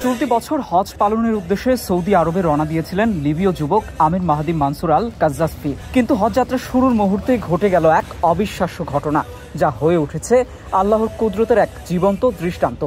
চলতি বছর হজ পালনের উদ্দেশ্যে সৌদি আরবে রওনা দিয়েছিলেন লিবীয় যুবক আমির মাহদি মানসুর আল কাজ্জাফি। কিন্তু হজ যাত্রা শুরুর মুহূর্তে ঘটে গেল এক অবিশ্বাস্য ঘটনা, যা হয়ে উঠেছে আল্লাহর কুদরতের এক জীবন্ত দৃষ্টান্ত।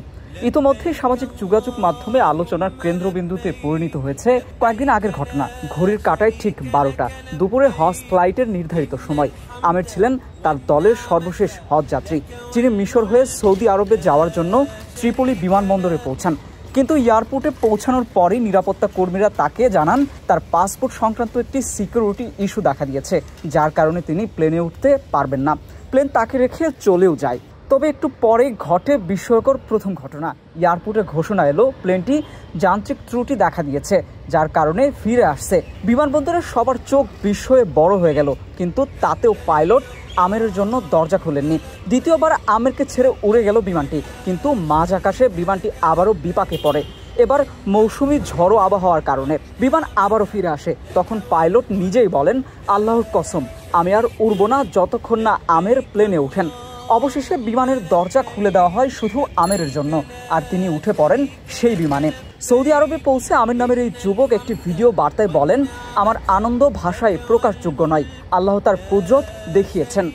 ইতোমধ্যে সামাজিক যোগাযোগ মাধ্যমে আলোচনার কেন্দ্রবিন্দুতে পরিণত হয়েছে কয়েকদিন আগের ঘটনা। ঘড়ির কাঁটায় ঠিক 12টা, দুপুরে হজ ফ্লাইটের নির্ধারিত সময়। আমির ছিলেন তার দলের সর্বশেষ হজ যাত্রী, যিনি মিশর হয়ে সৌদি আরবে যাওয়ার জন্য ত্রিপলি বিমানবন্দরে পৌঁছান। কিন্তু এয়ারপোর্টে পৌঁছানোর পরই নিরাপত্তা কর্মীরা তাকে জানান তার পাসপোর্ট সংক্রান্ত একটি সিকিউরিটি ইস্যু দেখা দিয়েছে, যার কারণে তিনি প্লেনে উঠতে পারবেন না। প্লেন তাকে রেখে চলেও যায়। তবে একটু পরে ঘটে বিস্ময়কর প্রথম ঘটনা। এয়ারপোর্টে ঘোষণা এলো প্লেনটি যান্ত্রিক ত্রুটি দেখা দিয়েছে, যার কারণে ফিরে আসছে। বিমানবন্দরে সবার চোখ বিস্ময়ে বড় হয়ে গেল, কিন্তু তাতেও পাইলট আমিরের জন্য দরজা খুলেননি। দ্বিতীয়বার আমিরকে ছেড়ে উড়ে গেল বিমানটি, কিন্তু মাঝ আকাশে বিমানটি আবারও বিপাকে পড়ে। এবার মৌসুমি ঝড়ো আবহাওয়ার কারণে বিমান আবারও ফিরে আসে। তখন পাইলট নিজেই বলেন, আল্লাহর কসম, আমি আর উড়ব না যতক্ষণ না আমির প্লেনে ওঠেন। অবশেষে বিমানের দরজা খুলে দেওয়া হয় শুধু আমিরের জন্য, আর তিনি উঠে পড়েন সেই বিমানে। সৌদি আরবে পৌঁছে আমির নামের এই যুবক একটি ভিডিও বার্তায় বলেন, আমার আনন্দ ভাষায় প্রকাশযোগ্য নয়, আল্লাহ তার কুদরত দেখিয়েছেন।